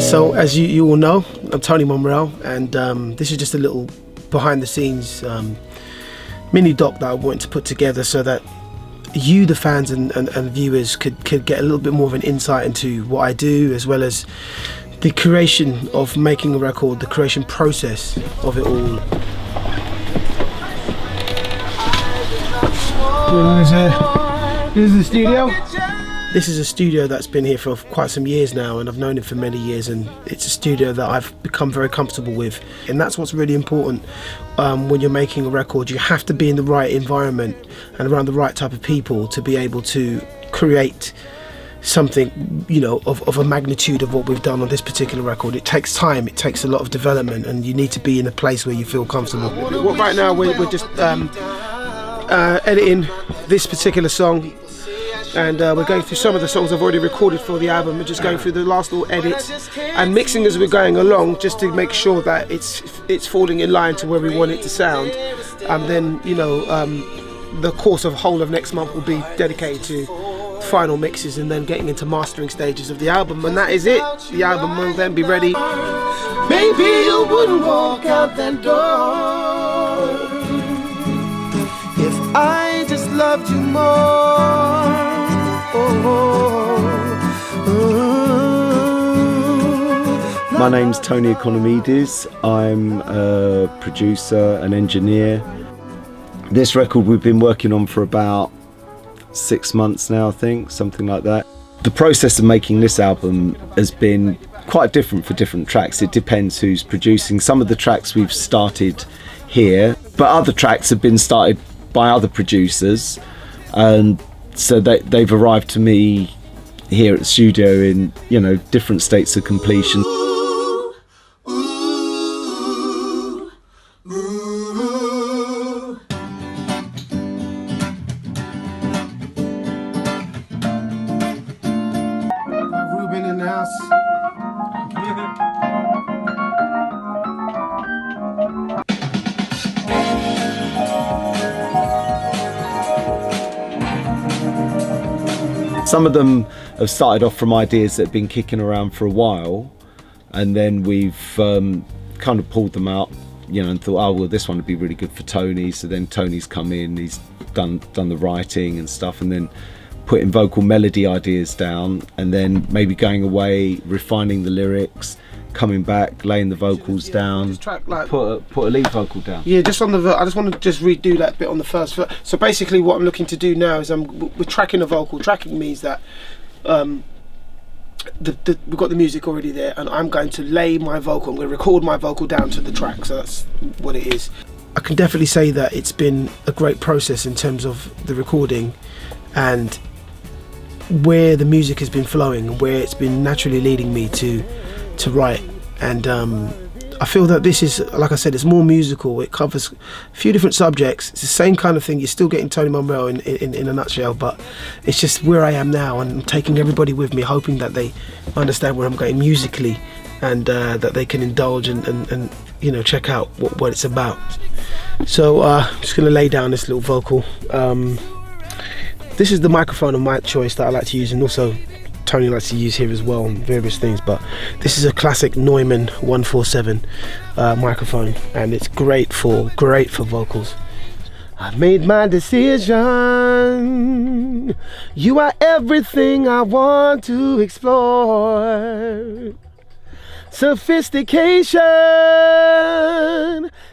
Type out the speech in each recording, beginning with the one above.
So as you all know, I'm Tony Momrelle, and this is just a little behind the scenes mini doc that I wanted to put together so that you, the fans and viewers, could get a little bit more of an insight into what I do, as well as the creation of making a record, the creation process of it all. This is the studio. This is a studio that's been here for quite some years now, and I've known it for many years, and it's a studio that I've become very comfortable with, and that's what's really important when you're making a record. You have to be in the right environment and around the right type of people to be able to create something, you know, of a magnitude of what we've done on this particular record. It takes time, it takes a lot of development, and you need to be in a place where you feel comfortable. Well, right now we're just editing this particular song, and we're going through some of the songs I've already recorded for the album. We're just going through the last little edits and mixing as we're going along, just to make sure that it's falling in line to where we want it to sound. And then, you know, the course of whole of next month will be dedicated to final mixes and then getting into mastering stages of the album, and that is it. The album will then be ready. Maybe you wouldn't walk out that door if I just loved you more. My name's Tony Momrelle. I'm a producer, an engineer. This record we've been working on for about 6 months now, I think, something like that. The process of making this album has been quite different for different tracks. It depends who's producing. Some of the tracks we've started here, but other tracks have been started by other producers, and so they've arrived to me here at the studio in, you know, different states of completion. Ruben in the house. Some of them have started off from ideas that have been kicking around for a while, and then we've kind of pulled them out, you know, and thought, oh well, this one would be really good for Tony. So then Tony's come in, he's done the writing and stuff, and then putting vocal melody ideas down, and then maybe going away, refining the lyrics, coming back, laying the vocals down, put a lead vocal down. Yeah, just on the. I just want to just redo that bit on the first. So basically, what I'm looking to do now is we're tracking a vocal. Tracking means that we've got the music already there, and I'm going to lay my vocal. I'm going to record my vocal down to the track. So that's what it is. I can definitely say that it's been a great process in terms of the recording and where the music has been flowing and where it's been naturally leading me to write. And I feel that this is, like I said, it's more musical. It covers a few different subjects. It's the same kind of thing. You're still getting Tony Momrelle in a nutshell, but it's just where I am now, and I'm taking everybody with me, hoping that they understand where I'm going musically, and that they can indulge and you know, check out what it's about. So I'm just going to lay down this little vocal. This is the microphone of my choice that I like to use, and also Tony likes to use here as well on various things, but this is a classic Neumann 147 microphone, and it's great for vocals. I've made my decision. You are everything I want to explore. Sophistication,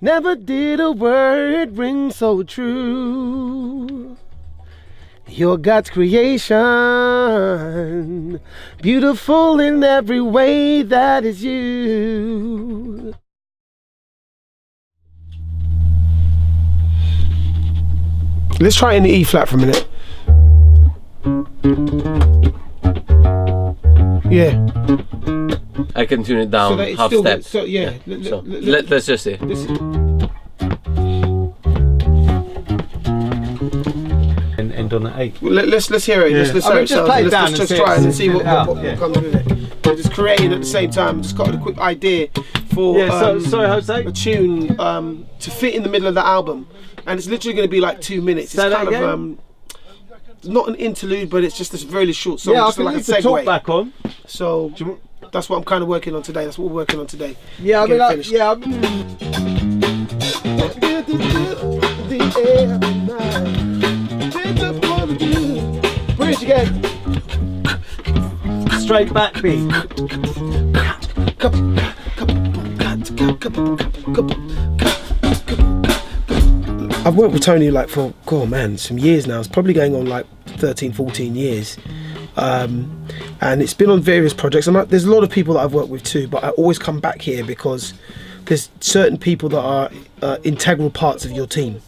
never did a word ring so true. You're God's creation, beautiful in every way that is you. Let's try it in the E flat for a minute. Yeah. I can tune it down so half step. So yeah. Let's just see. End on an 8. Well, let's hear it. Yeah. Let's try it and see what comes with it. We're just creating at the same time. Just got a quick idea for sorry, Jose? a tune to fit in the middle of the album, and it's literally going to be like 2 minutes. It's kind of not an interlude, but it's just this really short song. Yeah, just I can like leave a segue. the talk back on. So That's what I'm kind of working on today. That's what we're working on today. Yeah, I mean, like, yeah. Bridge again. Straight back beat. I've worked with Tony like for, God man, some years now. It's probably going on like 13, 14 years. And it's been on various projects. And there's a lot of people that I've worked with too, but I always come back here because there's certain people that are integral parts of your team.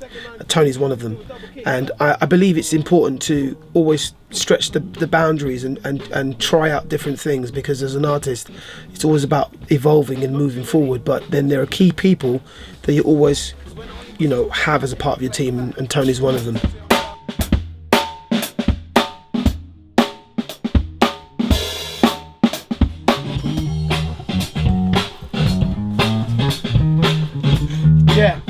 Tony's one of them. And I believe it's important to always stretch the boundaries and try out different things, because as an artist, it's always about evolving and moving forward. But then there are key people that you always, you know, have as a part of your team, and Tony's one of them. Yeah.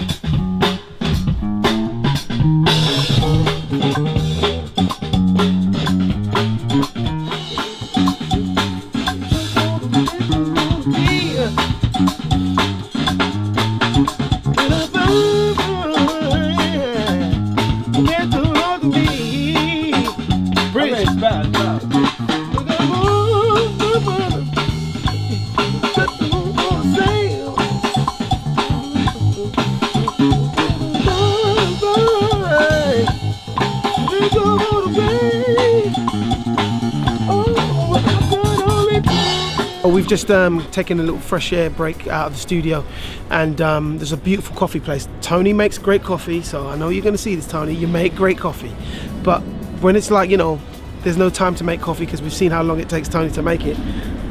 We've just taken a little fresh air break out of the studio, and there's a beautiful coffee place. Tony makes great coffee, so I know you're going to see this, Tony. You make great coffee, but when it's like, you know, there's no time to make coffee because we've seen how long it takes Tony to make it,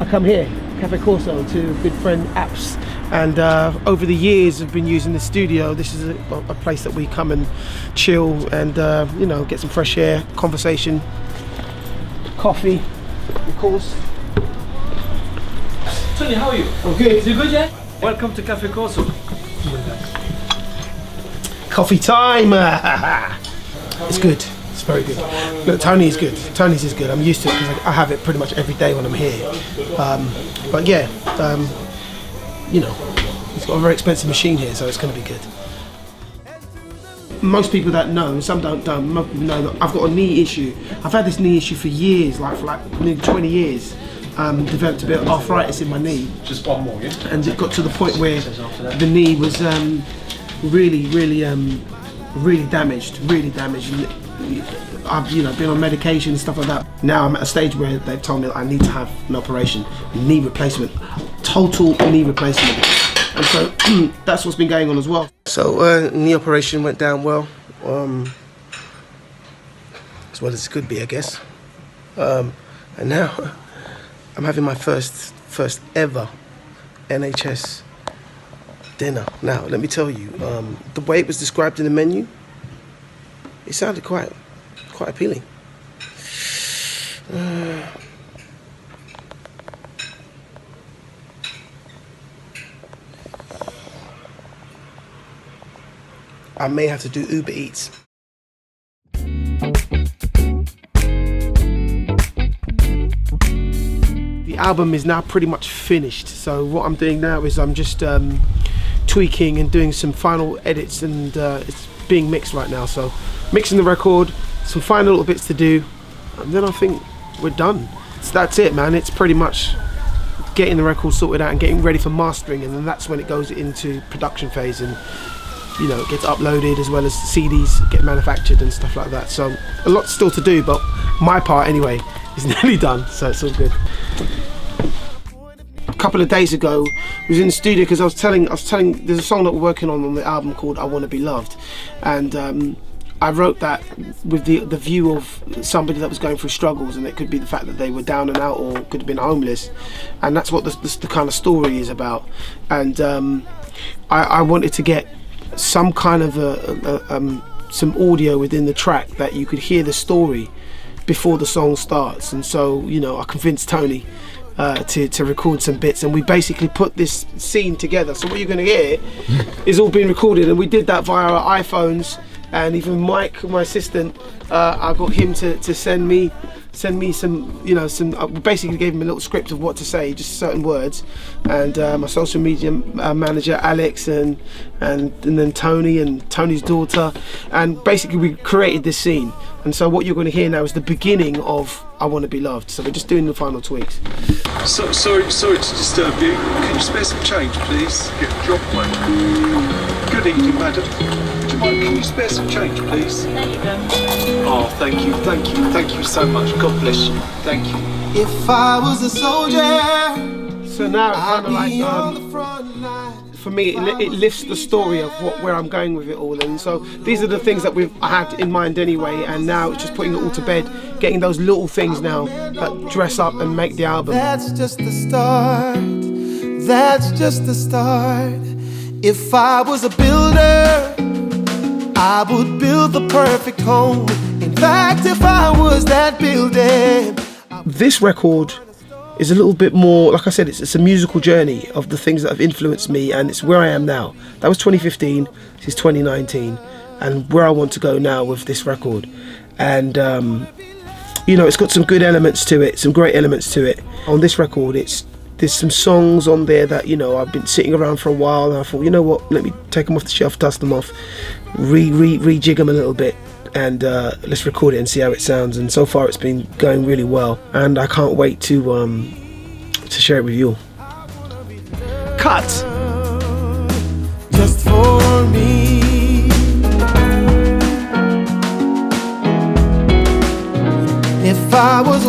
I come here, Cafe Corso, to good friend Apps, and over the years I've been using the studio. This is a place that we come and chill and you know, get some fresh air, conversation, coffee, of course. Tony, how are you? I'm good. You good, yeah? Welcome to Cafe Corso. Coffee time! It's good. It's very good. Look, Tony is good. Tony's is good. I'm used to it because I have it pretty much every day when I'm here. But yeah, you know, it's got a very expensive machine here, so it's going to be good. Most people that know, some don't most people know that I've got a knee issue. I've had this knee issue for years, like nearly 20 years. Developed a bit of arthritis in my knee. Just one more, yeah? And it got to the point where the knee was really damaged. And I've, you know, been on medication and stuff like that. Now I'm at a stage where they've told me that I need to have an operation, knee replacement, total knee replacement. And so that's what's been going on as well. So knee operation went down well, as well as it could be, I guess. And now I'm having my first ever NHS dinner. Now, let me tell you, the way it was described in the menu, it sounded quite appealing. I may have to do Uber Eats. The album is now pretty much finished, so what I'm doing now is I'm just tweaking and doing some final edits, and it's being mixed right now, so mixing the record, some final little bits to do, and then I think we're done. So that's it, man. It's pretty much getting the record sorted out and getting ready for mastering, and then that's when it goes into production phase, and you know, it gets uploaded as well as CDs get manufactured and stuff like that. So a lot still to do, but my part anyway is nearly done, so it's all good. A couple of days ago, I was in the studio because I was telling. There's a song that we're working on the album called "I Want to Be Loved," and I wrote that with the view of somebody that was going through struggles, and it could be the fact that they were down and out, or could have been homeless, and that's what the kind of story is about. And I wanted to get some kind of some audio within the track that you could hear the story before the song starts, and so, you know, I convinced Tony to record some bits, and we basically put this scene together. So what you're going to hear is all being recorded, and we did that via our iPhones, and even Mike, my assistant, I got him to send me send me some, I basically gave him a little script of what to say, just certain words, and my social media manager Alex and then Tony and Tony's daughter, and basically we created this scene. And so what you're going to hear now is the beginning of I Want to Be Loved. So we're just doing the final tweaks. So, sorry to disturb you. Can you spare some change, please? Get job, mate. Good evening, madam. Do you mind, can you spare some change, please? There you go. Oh, thank you so much. God bless you. Thank you. If I was a soldier, So now it's kind of I'd be on like, the front line. for me, it lifts the story of where I'm going with it all. And so these are the things that I had in mind anyway, and now it's just putting it all to bed, getting those little things now that dress up and make the album. That's just the start. That's just the start. If I was a builder, I would build the perfect home. In fact, if I was that building. This record is a little bit more, like I said, it's a musical journey of the things that have influenced me, and it's where I am now. That was 2015, this is 2019, and where I want to go now with this record. And it's got some good elements to it, some great elements to it. On this record, there's some songs on there that I've been sitting around for a while, and I thought, you know what, let me take them off the shelf, dust them off, rejig them a little bit, and let's record it and see how it sounds. And so far it's been going really well, and I can't wait to share it with you all. Cut! Just for me. If I was